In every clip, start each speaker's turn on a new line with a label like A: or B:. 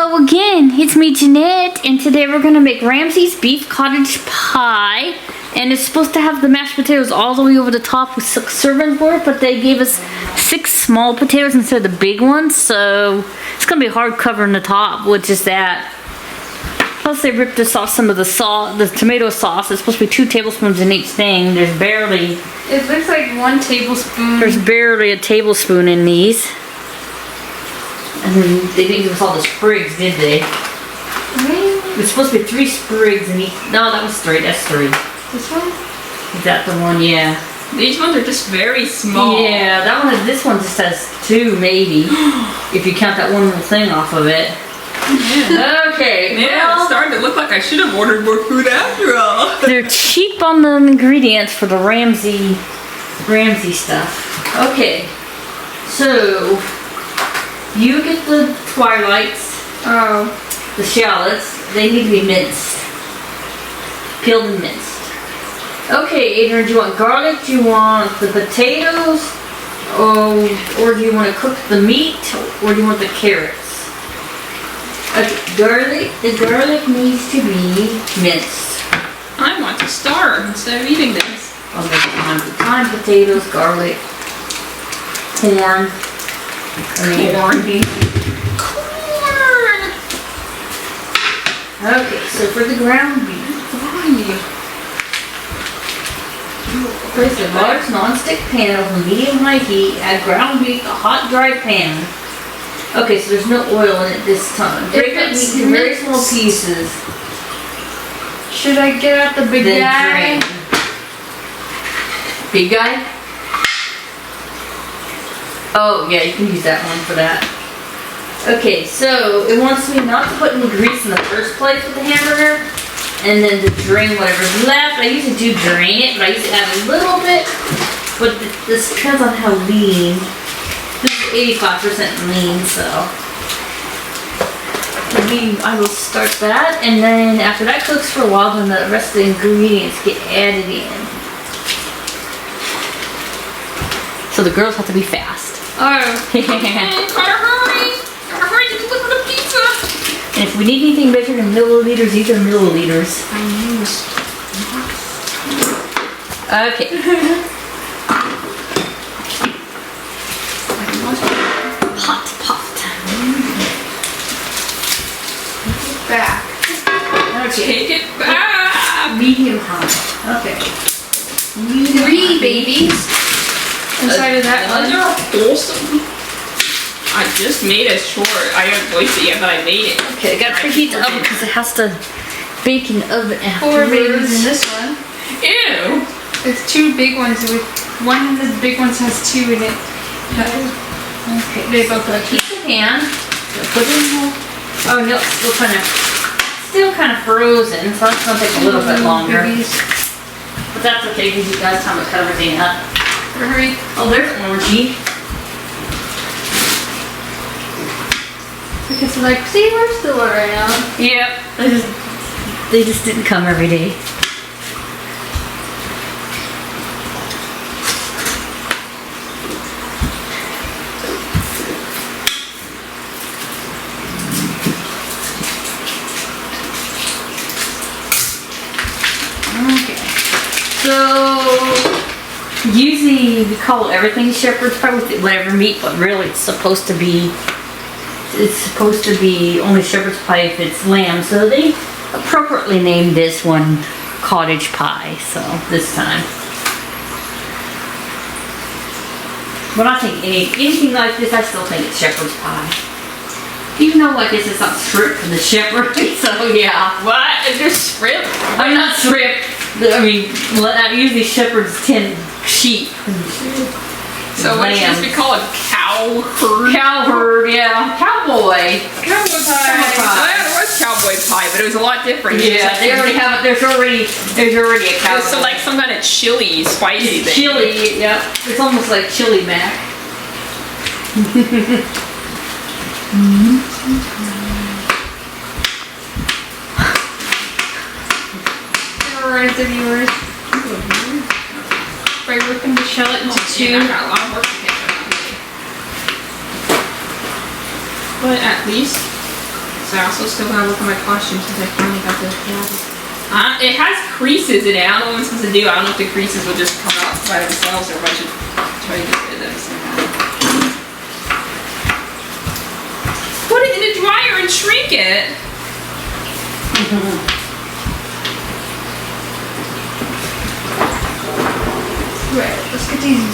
A: Hello again, it's me Jeanette, and today we're gonna make Ramsey's beef cottage pie. And it's supposed to have the mashed potatoes all the way over the top with 6 servings worth, but they gave us 6 small potatoes instead of the big ones, so it's gonna be hard covering the top with just that. Plus they ripped us off some of the sauce, the tomato sauce. It's supposed to be 2 tablespoons in each thing. There's barely...
B: It looks like 1 tablespoon.
A: There's barely a tablespoon in these. And then they didn't give us all the sprigs, did they?
B: Really?
A: It's supposed to be 3 sprigs in each. No, that was 3. That's 3.
B: This one?
A: Is that the one? Yeah.
C: These ones are just very small.
A: Yeah, that one. This one just has 2, maybe, if you count that one little thing off of it.
C: Yeah.
A: Okay.
C: Yeah,
A: well,
C: it's starting to look like I should have ordered more food after all.
A: they're cheap on the ingredients for the Ramsey stuff. Okay. So you get the twilights.
B: Oh.
A: The shallots. They need to be minced. Peeled and minced. Okay, Adrian, do you want garlic? Do you want the potatoes? Or do you want to cook the meat? Or do you want the carrots? Okay, garlic. The garlic needs to be minced.
C: I want to starve instead of eating this.
A: I'll make thyme, potatoes, garlic, corn.
C: Corn.
A: Okay, so for the ground beef. Place a large non-stick pan over medium-high heat. Add ground beef to a hot, dry pan. Okay, so there's no oil in it this time. Break up meat into very small pieces.
B: Should I get out the big
A: Then
B: guy?
A: drain. Big guy? Oh, yeah, you can use that one for that. Okay, so it wants me not to put any grease in the first place with the hamburger. And then to drain whatever's left. I usually do drain it, but I usually add a little bit. But this depends on how lean. This is 85% lean, so. I will start that, and then after that cooks for a while, then the rest of the ingredients get added in. So the girls have to be fast.
C: Oh. Gotta hurry! Gotta hurry to deliver the pizza!
A: And if we need anything measured in milliliters, these are milliliters.
C: I use.
A: Okay. Hot pot.
B: Back.
A: Okay.
C: Take it back!
A: Medium high. Okay.
B: 3 babies inside of that
C: Those
B: one.
C: are wholesome. I just made it short. I haven't voiced it yet, but I made it.
A: Okay, I gotta preheat the oven because it has to bake in the oven
B: 4 babies in this one.
C: Ew!
B: It's 2 big ones. With one of the big ones has 2 in it.
A: Okay.
B: They both
A: So
B: have 2.
A: heat the pan. Put it in the. Oh no, still kind of frozen, so that's gonna take a little bit longer. But that's okay because you guys time to cut everything up.
B: Hurry.
A: Oh, there's orangey.
B: Because they're like, see, we're still around.
A: Yep. They just didn't come every day. Okay. So usually we call everything shepherd's pie with whatever meat, but really it's supposed to be only shepherd's pie if it's lamb. So they appropriately named this one cottage pie. So this time. But I think anything like this, I still think it's shepherd's pie. Even though I guess it's not shrimp from the shepherd. So yeah.
C: What? Is there shrimp?
A: I'm not shrimp. I mean, usually shepherds tend sheep.
C: So what should we call it? Cow herd?
A: Cow herd, yeah. Cowboy.
C: Cowboy pie. There was cowboy pie, but it was a lot different.
A: Yeah, they already have it. There's already a cowboy.
C: So like some kind of chili, spicy thing.
A: Chili, yeah. It's almost like chili mac.
B: Alright, the viewers. By ripping the shallot into 2.
C: I got a lot of work to get done. But at least So I also still gotta look at my costume since I finally got this jacket. It has creases in it. I don't know what I'm supposed to do. I don't know if the creases will just come out by themselves or if I should try to get rid of them somehow. Put it in the dryer and shrink it.
B: Right, let's get these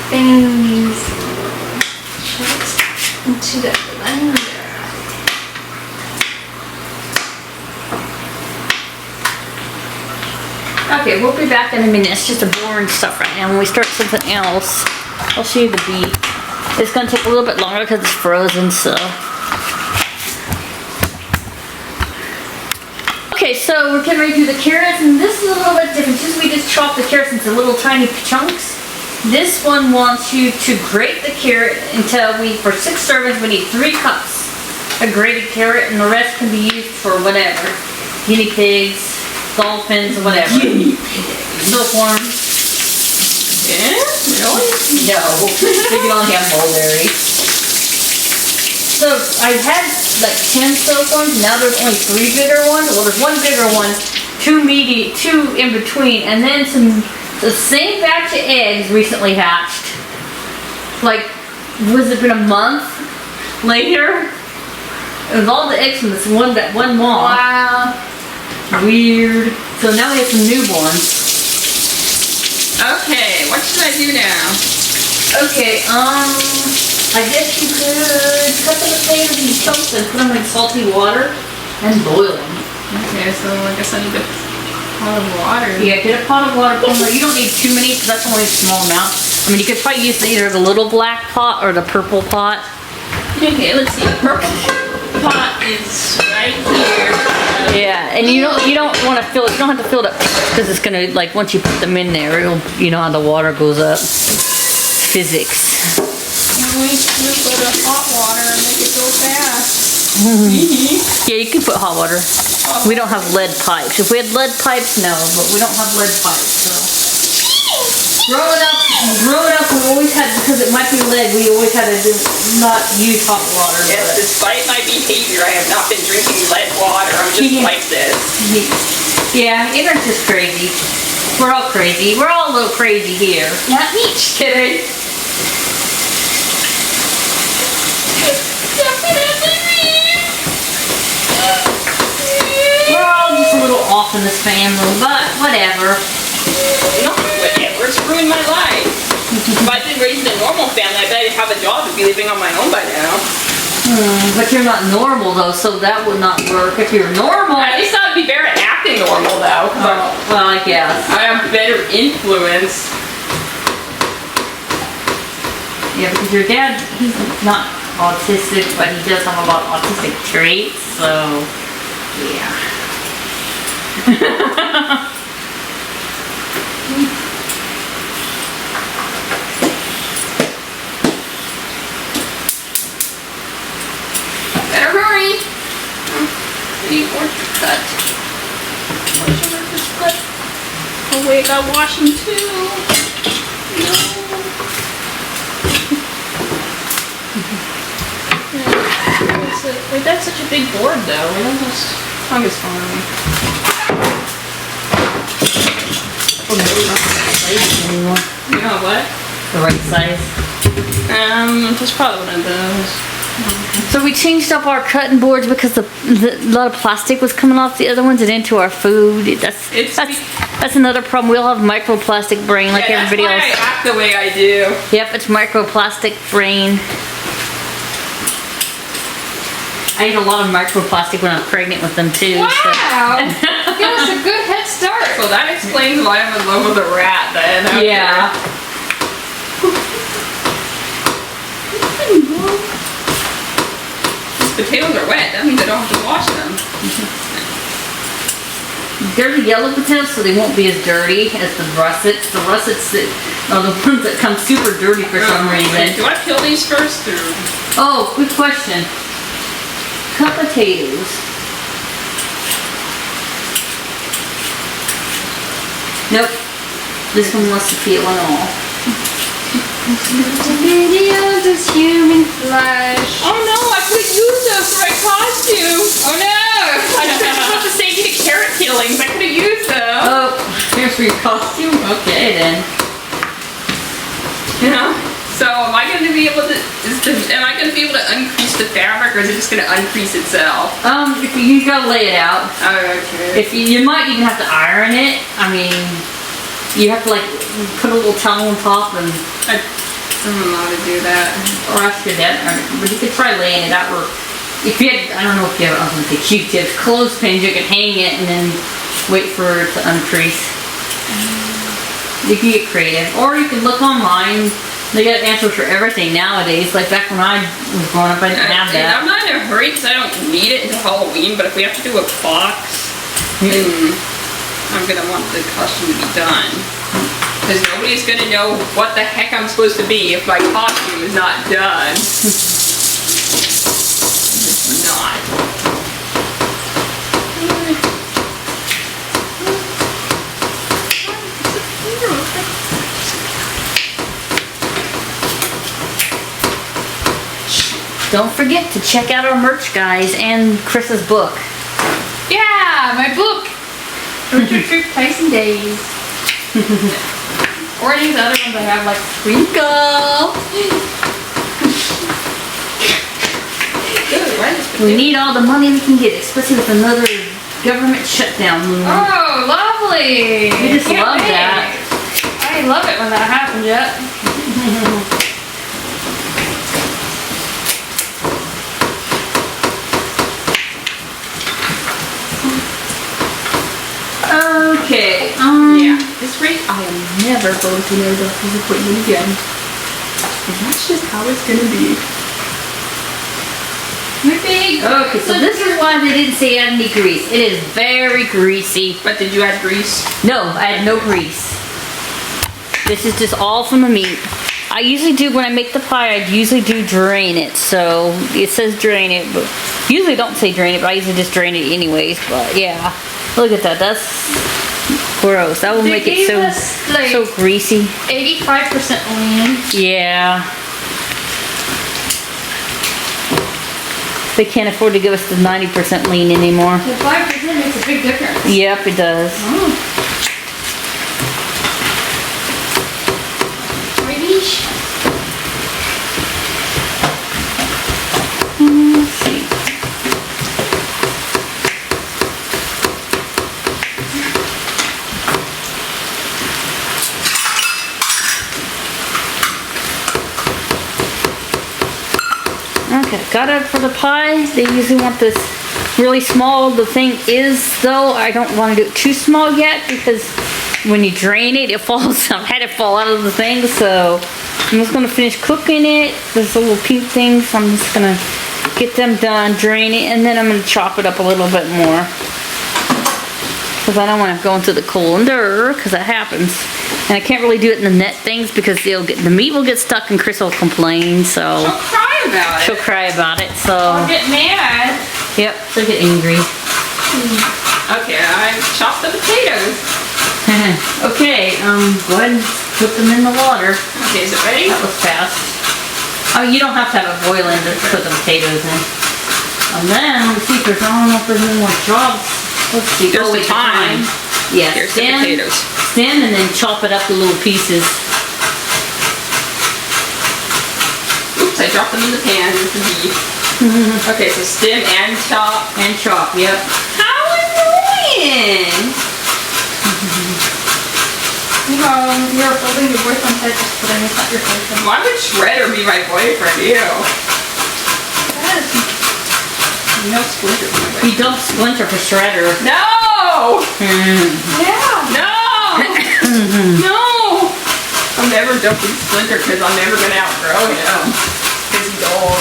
B: things into the blender.
A: Okay, we'll be back in a minute. It's just a boring stuff right now. When we start something else, I'll show you the beef. It's gonna take a little bit longer because it's frozen, so. Okay, so we're getting ready to do the carrots, and this is a little bit different. Since we just chopped the carrots into little tiny chunks, this one wants you to grate the carrot until for 6 servings, we need 3 cups of grated carrot, and the rest can be used for whatever. Guinea pigs, dolphins, whatever.
C: Guinea pigs.
A: Silkworms.
C: Yeah? Really?
A: No, they can only have mulberries. So I had like 10 silkworms, now there's only 3 bigger ones. Well, there's 1 bigger one, 2 in between, and then the same batch of eggs recently hatched. Like, was it been a month later? It was all the eggs from this one moth.
B: Wow.
A: Weird. So now we have some newborns.
C: Okay, what should I do now?
A: Okay, I guess you could cut the potatoes in chunks and put them in salty water and boil them.
C: Okay, so I guess I need a pot of water.
A: Yeah, get a pot of water. You don't need too many because that's only a small amount. I mean, you could probably use either the little black pot or the purple pot.
C: Okay, let's see. The purple pot is right here.
A: Yeah, and you don't want to fill it. You don't have to fill it up because it's gonna, like, once you put them in there, it'll, you know how the water goes up. Physics.
C: We just put a hot water and make it go fast.
A: Yeah, you can put hot water. We don't have lead pipes. If we had lead pipes, no, but we don't have lead pipes, so. Growing up, we always had, because it might be lead, we always had to not use hot water.
C: Yes, despite my behavior, I have not been drinking lead water. I'm just like this.
A: Yeah, it's just crazy. We're all crazy. We're all a little crazy here.
C: Not me, just kidding.
A: We're all just a little off in this family, but whatever.
C: No, whatever. It's ruined my life. If I'd been raised in a normal family, I bet I'd have a job and be living on my own by now.
A: But you're not normal though, so that would not work. If you're normal,
C: At least I'd be better at acting normal though.
A: well, I guess.
C: I have better influence.
A: Yeah, because your dad, he's not autistic, but he does have a lot of autistic traits, so yeah.
C: Better hurry. Where's your cut? Where's your cut? Oh wait, I got washing too. No. Wait, that's such a big board though. Tongue is fine. You know what?
A: The right size.
C: That's probably one of those.
A: So we changed up our cutting boards because a lot of plastic was coming off the other ones and into our food. That's another problem. We all have microplastic brain like everybody else.
C: That's why I act the way I do.
A: Yep, it's microplastic brain. I ate a lot of microplastic when I was pregnant with them too.
B: Wow!
A: So.
B: Give us a good head start.
C: So that explains why I'm in love with a rat then. Okay.
A: Yeah.
C: These potatoes are wet. That means I don't have to wash them.
A: They're the yellow potatoes, so they won't be as dirty as the russets. The russets are the ones that come super dirty for some reason.
C: Do I peel these first or?
A: Oh, good question. Cut potatoes. Nope. This one wants to peel and all.
B: Videos is human flesh.
C: Oh no, I could use this right
A: costume? Okay then.
C: You know? So am I going to be able to, am I going to be able to uncrease the fabric, or is it just going to uncrease itself?
A: If you gotta lay it out.
C: Oh, okay.
A: If you might even have to iron it. I mean, you have to like put a little towel on top and.
C: I don't know how to do that.
A: Or ask your dad, but you could try laying it out. Or if you had, I don't know if you have, I was gonna say Q-tips, clothespins, you can hang it and then wait for it to uncrease. You can get creative, or you can look online. They got answers for everything nowadays. Like back when I was growing up, I didn't have that.
C: I'm not in a hurry because I don't need it until Halloween. But if we have to do a box, then I'm gonna want the costume to be done. Because nobody's gonna know what the heck I'm supposed to be if my costume is not done. It's not.
A: Don't forget to check out our merch, guys, and Chris's book.
B: Yeah, my book. Trick Tyson Days. Or these other ones I have, like Sprinkle.
A: We need all the money we can get, especially with another government shutdown looming.
B: Oh, lovely.
A: We just
B: Can't
A: love
B: wait.
A: that.
B: I love it when that happens, yet.
A: Okay,
C: Yeah, this rate, I am never going to know doctor's appointment again. And that's just how it's gonna be.
B: My big.
A: Okay, so this is why they didn't say add any grease. It is very greasy.
C: But did you add grease?
A: No, I had no grease. This is just all from the meat. I usually do, when I make the pie, I usually do drain it. So it says drain it, but usually don't say drain it, but I usually just drain it anyways. But yeah, look at that. That's gross. That will
B: They
A: make it
B: gave
A: so,
B: us, like,
A: so greasy.
B: 85% lean.
A: Yeah. They can't afford to give us the 90% lean anymore.
B: The 5% makes a big difference.
A: Yep, it does.
B: Oh. British.
A: Let's see. Okay, got it for the pie. They usually want this really small. The thing is, though, I don't want to do it too small yet because when you drain it, it falls. I've had it fall out of the thing, so I'm just gonna finish cooking it. There's little pink things, so I'm just gonna get them done, drain it, and then I'm gonna chop it up a little bit more. Because I don't want to go into the colander, because that happens. And I can't really do it in the net things because the meat will get stuck and Chris will complain, so.
C: She'll cry about it.
A: She'll cry about it, so.
B: I'll get mad.
A: Yep, she'll get angry.
C: Okay, I chopped the potatoes.
A: Okay, go ahead and put them in the water.
C: Okay, is it ready?
A: That was fast. Oh, you don't have to have it boiling to put the potatoes in. And then, let's see if there's, I don't know if there's any more jobs. Let's see.
C: There's
A: Oh,
C: the
A: wait,
C: thyme.
A: Yes,
C: Here's the
A: stem,
C: potatoes.
A: stem, and then chop it up to little pieces.
C: Oops, I dropped them in the pan with the beef. Okay, so stem and chop.
A: And chop, yep.
C: How annoying!
B: You know, you're holding your boyfriend's head just put it's not your boyfriend.
C: Why would Shredder be my boyfriend? Ew.
B: Yes.
C: No splinter.
A: You don't splinter for shredder.
C: No!
B: Yeah.
C: No! No! I'm never dumping Splinter because I'm never gonna outgrow him. Because he's old.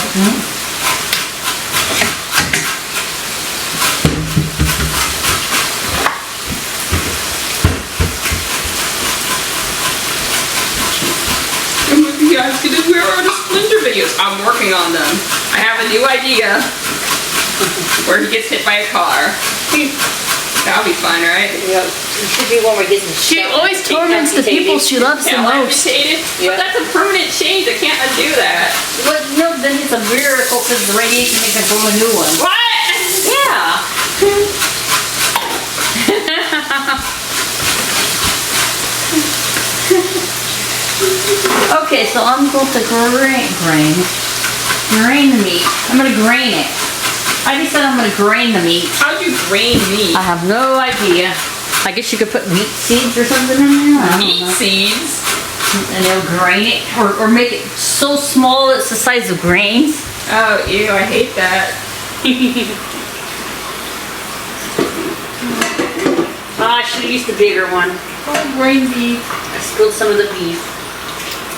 C: You guys can do where are the Splinter videos? I'm working on them. I have a new idea where he gets hit by a car. That'll be fun, right?
A: Yep. It should be when we're getting
B: She always torments the people she loves the most.
C: Amputated?
A: Yeah.
C: But that's a permanent change. I can't undo that.
A: Well, no, then it's a miracle because the radiation makes them grow a new one.
C: What?
A: Yeah. Okay, so I'm going to grain the meat. I'm gonna grain it. I just said I'm gonna grain the meat.
C: How'd you grain meat?
A: I have no idea. I guess you could put wheat seeds or something in there. I don't
C: Meat
A: know.
C: seeds?
A: And they'll grain it or make it so small it's the size of grains.
C: Oh, ew, I hate that.
A: I should have used the bigger one.
C: Oh, grain beef.
A: I spilled some of the beef.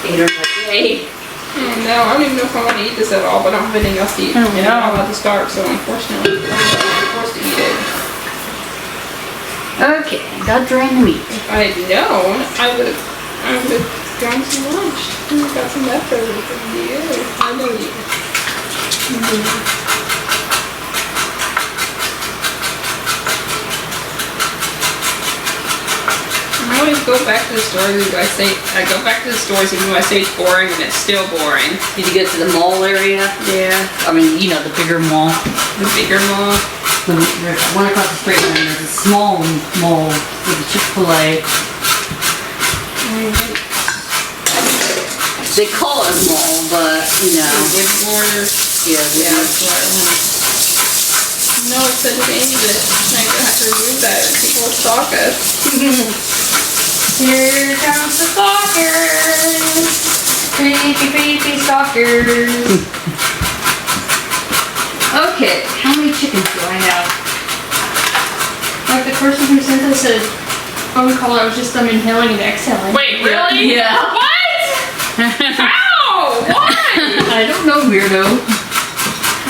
A: Ate her like, hey.
C: No, I don't even know if I want to eat this at all, but I don't have anything else to eat.
A: Oh,
C: And
A: no.
C: I'm about to start, so unfortunately, I'm forced to eat it.
A: Okay, got drain the meat.
C: If I had known, I would have gone to lunch. I got some leftovers from you. I know you. I always go back to the stories and I go back to the stories even though I say it's boring and it's still boring.
A: Did you go to the mall area?
C: Yeah.
A: I mean, you know, the bigger mall.
C: The bigger mall.
A: There's one across the street and then there's a small mall with a Chick-fil-A. They call it a mall, but, you know.
C: Wood borders.
A: Yeah,
C: Yeah, that's why I want to. No, it's such a name that I'm gonna have to remove that or people will stalk us.
A: Here comes the stalkers. Creepy stalkers. Okay, how many chickens do I have?
B: Like the person who sent us a phone call, it was just them inhaling and exhaling.
C: Wait, really?
A: Yeah.
C: What? How? Why?
A: I don't know, weirdo.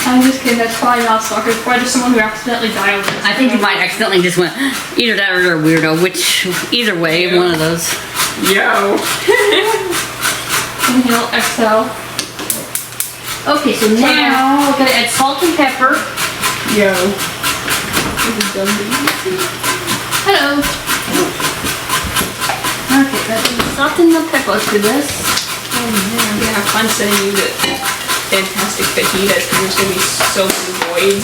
B: I'm just kidding, that's probably not stalkers, probably just someone who accidentally dialed it.
A: I think you might accidentally just went either that or a weirdo, which either way, one of those.
C: Yo.
B: Inhale, exhale.
A: Okay, so now we're gonna add salt and pepper.
C: Yo.
A: Hello. Okay, that's salt and the pepper to this.
C: Oh man, I'm gonna have fun sending you the fantastic fajitas because there's gonna be so many voids.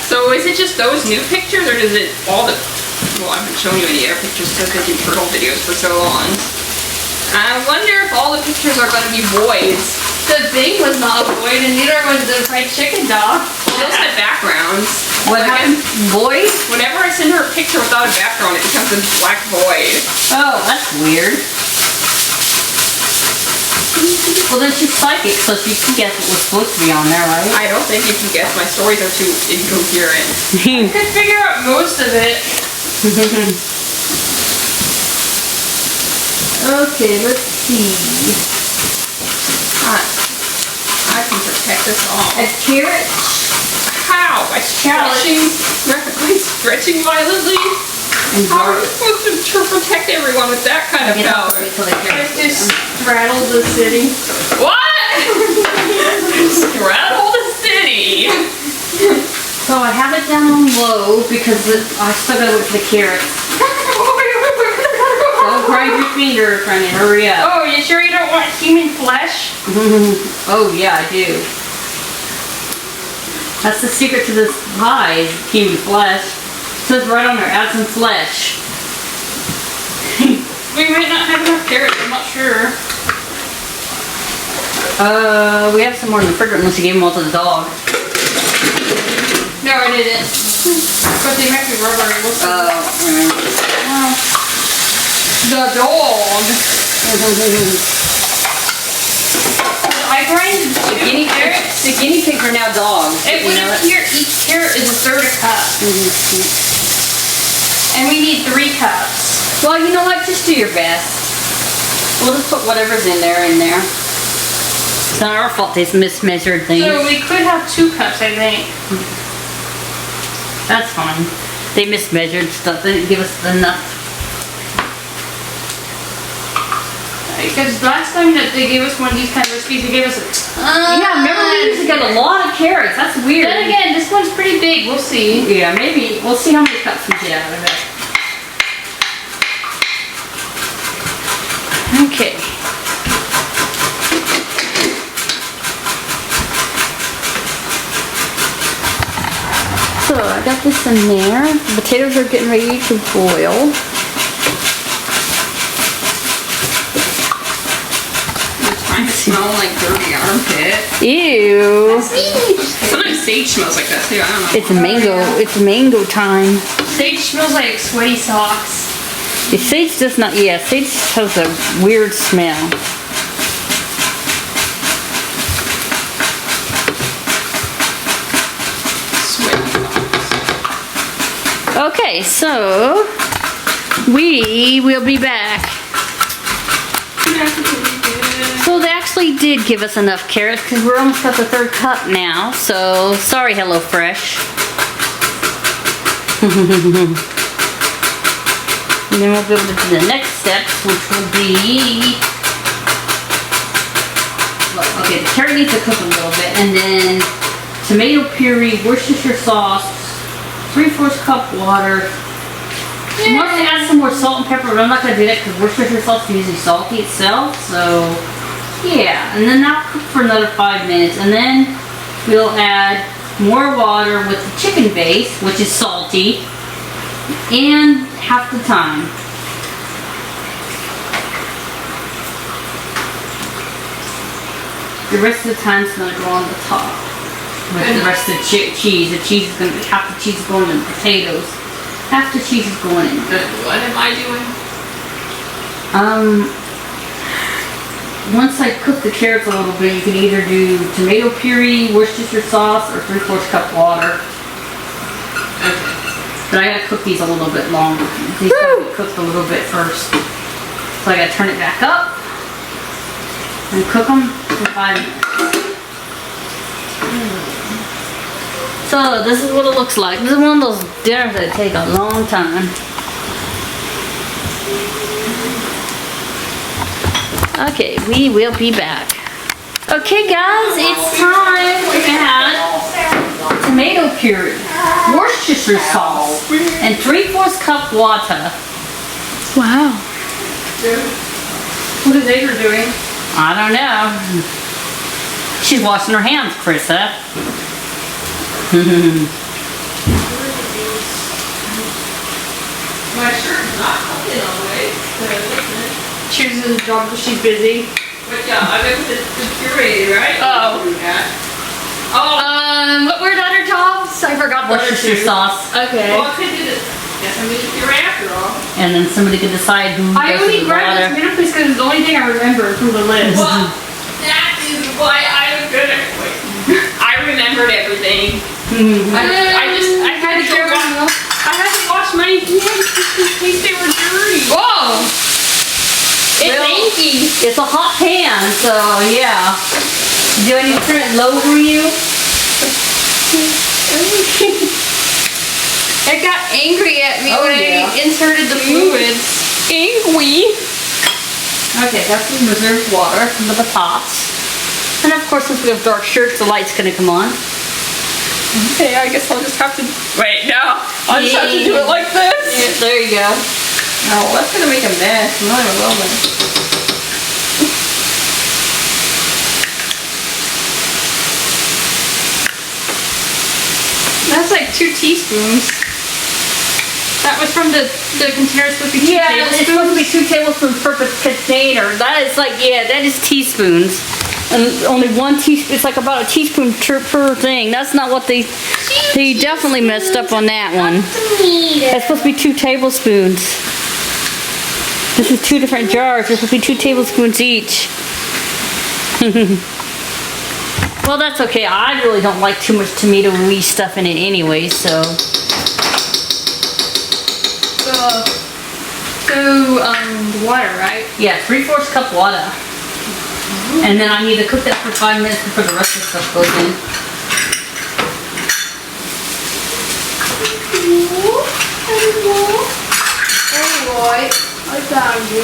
C: So is it just those new pictures or does it all the, well I haven't shown you any air pictures because I've been doing turtle videos for so long. I wonder if all the pictures are gonna be voids.
B: The thing was not a void and neither was the fried chicken dog.
C: Those had backgrounds.
A: What happened? Boys?
C: Whenever I send her a picture without a background, it becomes a black void.
A: Oh, that's weird. Well, then she's psychic, so she can guess what was supposed to be on there, right?
C: I don't think you can guess. My stories are too incoherent.
B: I could figure out most of it.
A: Okay, let's see.
C: I can protect us all.
A: A carrot.
C: How? By stretching violently?
A: And
C: How are we
A: garlic.
C: supposed to protect everyone with that kind of
A: Get out
C: power?
A: wait till the
B: I
A: carrots get
B: just
A: done.
B: straddled the city.
C: What? Straddle the city.
A: So I have it down on low because I still gotta wait for the carrots. Don't grind your finger, Franny. Hurry up.
B: Oh, you sure you don't want human flesh?
A: Oh yeah, I do. That's the secret to this pie, human flesh. It says right on there, add some flesh.
B: We might not have enough carrots, I'm not sure.
A: We have some more in the refrigerator unless you gave them all to the dog.
B: No, I didn't. But they might be rubbery. We'll see. The dog. I grind
A: The guinea
B: carrots.
A: pigs, the guinea pigs are now dogs.
B: It
A: you
B: would
A: know it?
B: appear each carrot is a third a cup. And we need 3 cups.
A: Well, you know what? Just do your best. We'll just put whatever's in there. It's not our fault they mismeasured things.
B: So we could have 2 cups, I think.
A: That's fine. They mismeasured stuff. They didn't give us enough.
B: Because last time that they gave us one of these kind of recipes, they gave us a
A: Yeah, remember we used to get a lot of carrots. That's weird.
B: Then again, this one's pretty big. We'll see.
A: Yeah, maybe. We'll see how many cups we get out of it. Okay. So I got this in there. The potatoes are getting ready to boil.
C: Smell like dirty armpit.
A: Ew.
C: Sometimes sage smells like that too. I don't know.
A: It's mango. It's mango time.
B: Sage smells like sweaty socks.
A: Sage does not. Yeah, sage has a weird smell.
C: Sweaty socks.
A: Okay, so we will be back. So they actually did give us enough carrots because we're almost at the 3rd cup now. So sorry, HelloFresh. And then we'll go to the next steps, which will be, well, okay, the carrot needs to cook a little bit, and then tomato puree, Worcestershire sauce, 3/4 cup water. I want to add some more salt and pepper, but I'm not going to do that because Worcestershire sauce is usually salty itself, so yeah. And then that'll cook for another 5 minutes, and then we'll add more water with the chicken base, which is salty, and half the time. The rest of the time it's going to go on the top with the rest of the cheese. The cheese is going to be, half the cheese is going in the potatoes. Half the cheese is going in.
C: Good. What am I doing?
A: Once I cook the carrots a little bit, you can either do tomato puree, Worcestershire sauce, or 3/4 cup water.
C: Okay.
A: But I gotta cook these a little bit longer. These gotta be cooked a little bit first. So I gotta turn it back up and cook them for 5 minutes. So this is what it looks like. This is one of those dinners that take a long time. Okay, we will be back. Okay guys, it's time to add tomato puree, Worcestershire sauce, and 3/4 cup water.
B: Wow. What is Adrian doing?
A: I don't know. She's washing her hands, Krista.
C: My shirt's not cooking all the way.
B: She was in the job because she's busy.
C: But yeah, I went with the puree, right?
B: Oh.
C: Yeah. Oh.
B: What were the other jobs? I forgot the other
A: Worcestershire
B: two.
A: sauce.
B: Okay.
C: Well, I could do this. Guess I'm gonna puree after all.
A: And then somebody can decide who
B: I
A: goes
B: only
A: to the
B: grabbed this
A: water.
B: tomato piece because it's the only thing I remember from the list.
C: Well, that is why I was gonna wait. I remembered everything. I had to go wash. I had to wash my hands just in case they were dirty.
B: Whoa! It's
A: Well,
B: inky.
A: It's a hot pan, so yeah. Do I need to turn it low for you?
B: It got angry at me
A: Oh,
B: when
A: yeah.
B: I inserted the fluids.
C: Angry.
A: Okay, that's some reserved water from the pots. And of course, since we have dark shirts, the light's gonna come on.
C: Okay, I guess I'll just have to. Wait, no. I'll just have to do it like this.
A: Yeah, there you go.
C: No, that's gonna make a mess. Not even a little bit.
B: That's like 2 teaspoons. That was from the container supposed to be 2
A: Yeah, it's supposed to be
B: tablespoons.
A: 2 tablespoons per container. That is like, yeah, that is teaspoons. And only 1 teaspoon, it's like about a teaspoon per thing. That's not what they definitely messed up on that one. It's supposed to be 2 tablespoons. This is 2 different jars. There's supposed to be 2 tablespoons each. Well, that's okay. I really don't like too much tomato-y stuff in it anyway, so.
B: The water, right?
A: Yeah, 3/4 cup water. And then I need to cook that for 5 minutes before the rest of the stuff goes in.
B: Alright, I found you.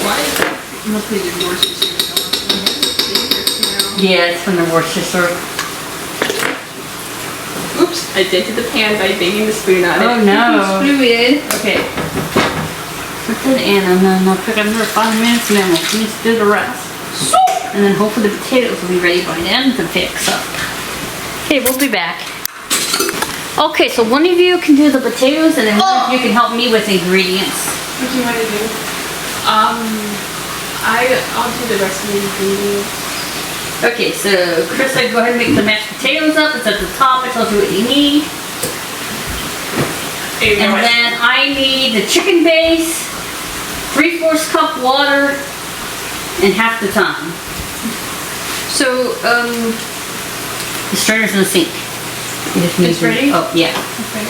C: Why is that? Must be the Worcestershire sauce.
A: Yeah, it's from the Worcestershire.
C: Oops, I dented the pan by banging the spoon on it.
A: Oh no.
B: Fluid.
A: Okay. Put that in and then I'll cook another 5 minutes and then we'll finish do the rest. And then hopefully the potatoes will be ready by then to fix up. Okay, we'll be back. Okay, so one of you can do the potatoes and then one of you can help me with ingredients.
B: What do you want to do? I'll do the rest of the ingredients.
A: Okay, so Chris, go ahead and make the mashed potatoes up. It's at the top. It tells you what you need. And then I need the chicken base, 3/4 cup water, and half the thyme.
B: So,
A: The strainer's in the sink. You just need
B: It's ready?
A: Oh, yeah.
B: okay,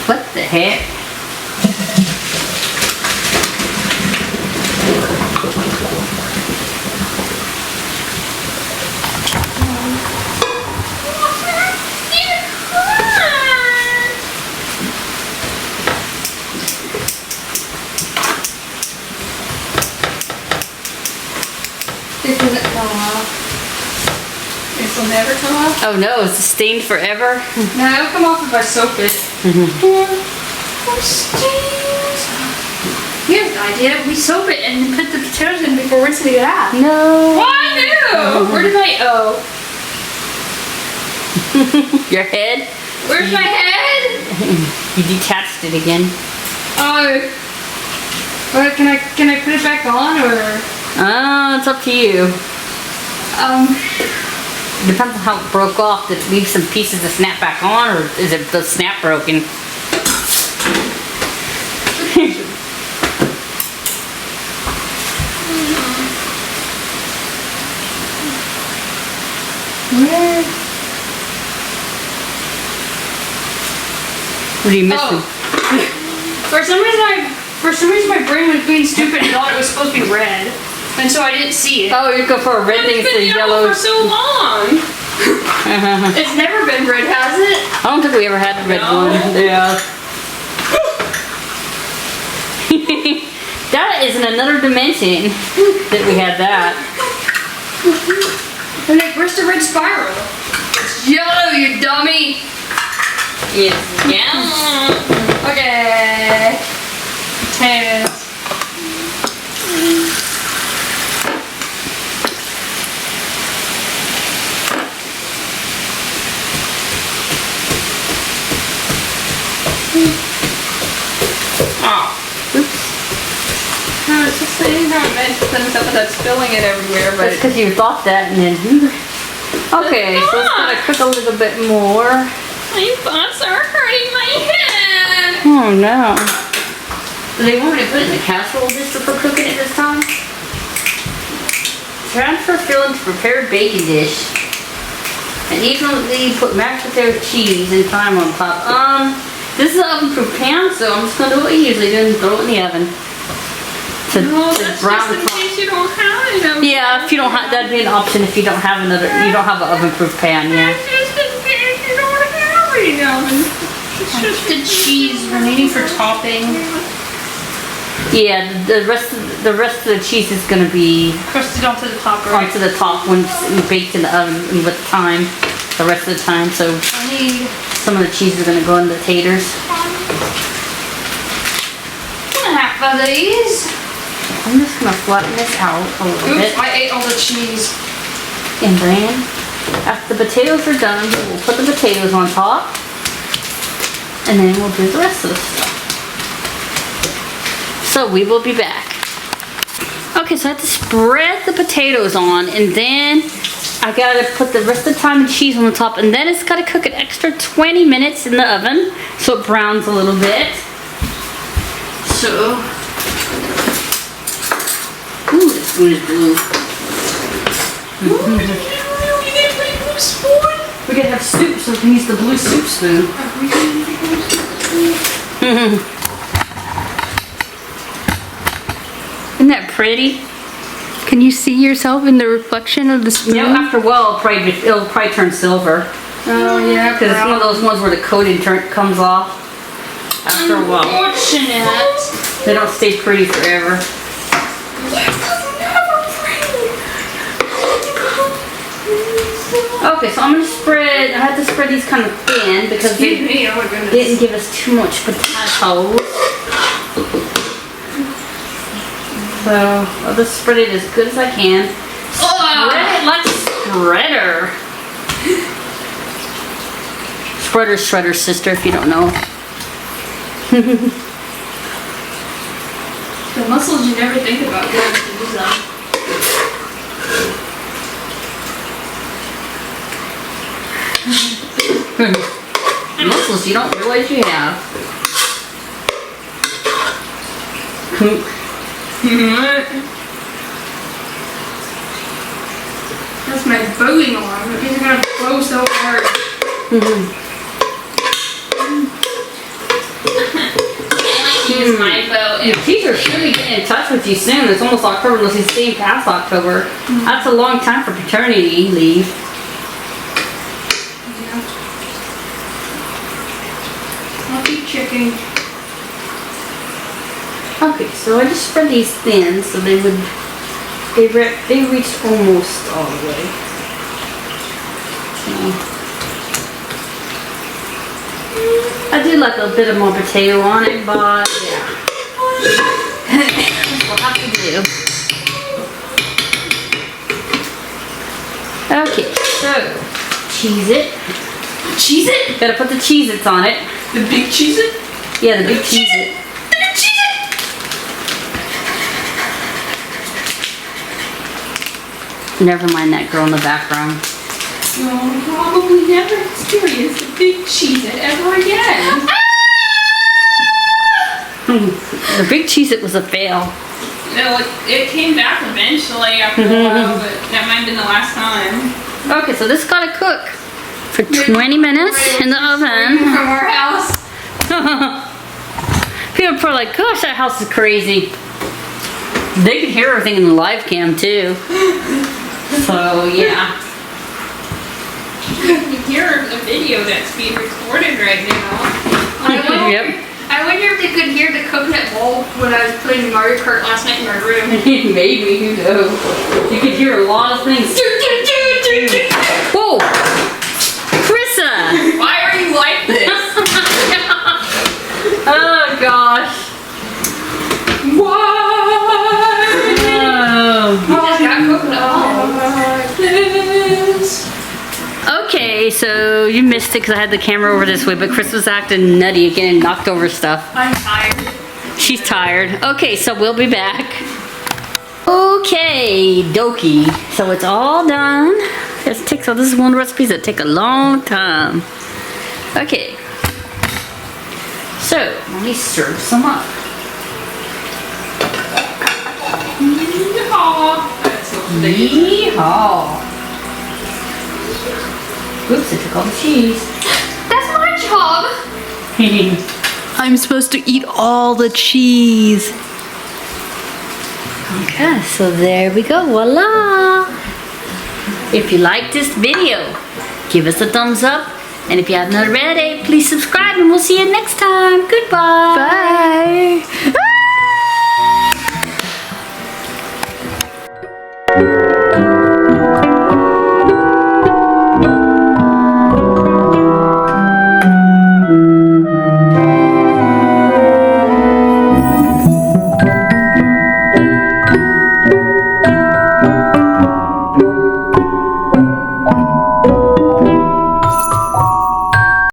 A: What the heck?
B: this doesn't come off. This will never come off?
A: Oh no, it's stained forever.
B: No, it'll come off if I soak it. Here's an idea. We soak it and put the potatoes in before rinsing it out.
A: No.
B: Why no? Where did my
A: Your head?
B: Where's my head?
A: You detached it again.
B: Oh. Well, can I put it back on or?
A: Oh, it's up to you. Depends on how it broke off. Did it leave some pieces to snap back on, or is it the snap broken?
B: Where?
A: What are you missing?
B: Oh. For some reason my brain was being stupid and thought it was supposed to be red. And so I didn't see it.
A: Oh, you go for a red thing
C: It's
A: instead
C: been
A: of
C: yellow
A: yellow.
C: for so long.
B: It's never been red, has it?
A: I don't think we ever had the red
C: No.
A: one. Yeah. That is in another dimension that we had that.
B: I'm like, where's the red spiral? It's yellow, you dummy!
A: It's yellow.
B: Okay. Potatoes.
C: Oh.
A: Oops.
C: No, it's just saying how it meant to send stuff without spilling it everywhere, but
A: That's because you thought that and then. Okay, so it's gonna cook a little bit more.
C: my thoughts are hurting my head.
A: Oh no. Do they want me to put it in the casserole dish for cooking it this time? Transfer filling to prepared baking dish. And evenly put mashed potato, cheese, and thyme on top. This is an oven-proof pan, so I'm just gonna do what I usually do and throw it in the oven. To
C: Well, that's
A: brown
C: just
A: the
C: in
A: top.
C: case you don't have it.
A: Yeah, if you don't have, that'd be an option if you don't have you don't have an oven-proof pan, yeah.
C: It's just in case you don't have it in the oven. It's just
B: The cheese remaining for topping.
A: Yeah, the rest of the cheese is gonna be
B: Crusted onto the top, right?
A: onto the top when it's baked in the oven with time, the rest of the time, so
B: I need
A: some of the cheese is gonna go in the taters.
B: half of these.
A: I'm just gonna flatten this out a little
B: Oops,
A: bit.
B: I ate all the cheese.
A: And then, after the potatoes are done, we'll put the potatoes on top. And then we'll do the rest of the stuff. So we will be back. Okay, so I have to spread the potatoes on, and then I gotta put the rest of the thyme and cheese on the top, and then it's gotta cook an extra 20 minutes in the oven, so it browns a little bit. So, ooh, this spoon is blue. We gotta have soup, so we can use the blue soup spoon. Isn't that pretty?
B: Can you see yourself in the reflection of the spoon?
A: You know, after a while, it'll probably turn silver.
B: Oh yeah,
A: Because it's one of those ones where the coating comes off after a while.
B: Unfortunate.
A: They don't stay pretty forever.
B: Yes, never pretty.
A: Okay, so I'm gonna spread. I had to spread these kind of thin because
B: Excuse
A: they
B: me, oh my goodness.
A: didn't give us too much potatoes. So I'll just spread it as good as I can. Spread it like a spreader. Spreader, shredder, sister, if you don't know.
B: The muscles you never think about going to use them.
A: Muscles you don't realize you have.
B: That's my bowing arm. It means I'm gonna bow so hard.
C: Use my bow.
A: Your teacher should be getting in touch with you soon. It's almost October unless he's staying past October. That's a long time for paternity leave.
B: Yeah. I'll keep checking.
A: Okay, so I just spread these thin so they would, they reached almost all the way. So, I did like a bit of more potato on it, but yeah. We'll have to do. Okay, so cheese it.
C: Cheese it?
A: Gotta put the Cheez-Its on it.
C: The big cheese it?
A: Yeah, the big Cheez-It.
C: The big cheese it?
A: Never mind that girl in the background.
C: You'll probably never experience the big cheese it ever again.
A: The big Cheez-It was a fail.
C: No, it came back eventually after a while, but that might have been the last time.
A: Okay, so this gotta cook for 20 minutes in the oven.
B: From our house.
A: People are probably like, gosh, that house is crazy. They can hear everything in the live cam too. So, yeah.
C: You hear the video that's being recorded right now.
A: Yep.
B: I wonder if they could hear the coconut bowl when I was playing Mario Kart last night in my room.
A: Maybe, who knows. You could hear a lot of things. Whoa! Krissa!
C: Why are you like this?
A: Oh, gosh.
C: Why?
A: Oh.
B: I got coconut bowl.
C: This.
A: Okay, so you missed it because I had the camera over this way, but Chris was acting nutty again and knocked over stuff.
B: I'm tired.
A: She's tired. Okay, so we'll be back. Okay, dokie. So it's all done. So this is one of the recipes that take a long time. Okay. So, let me serve some up.
C: Yeehaw. That's so ridiculous.
A: Yeehaw. Oops, I took all the cheese.
B: That's my job.
D: I'm supposed to eat all the cheese.
A: Okay, so there we go, voila! If you like this video, give us a thumbs up. And if you haven't already, please subscribe and we'll see you next time. Goodbye.
D: Bye.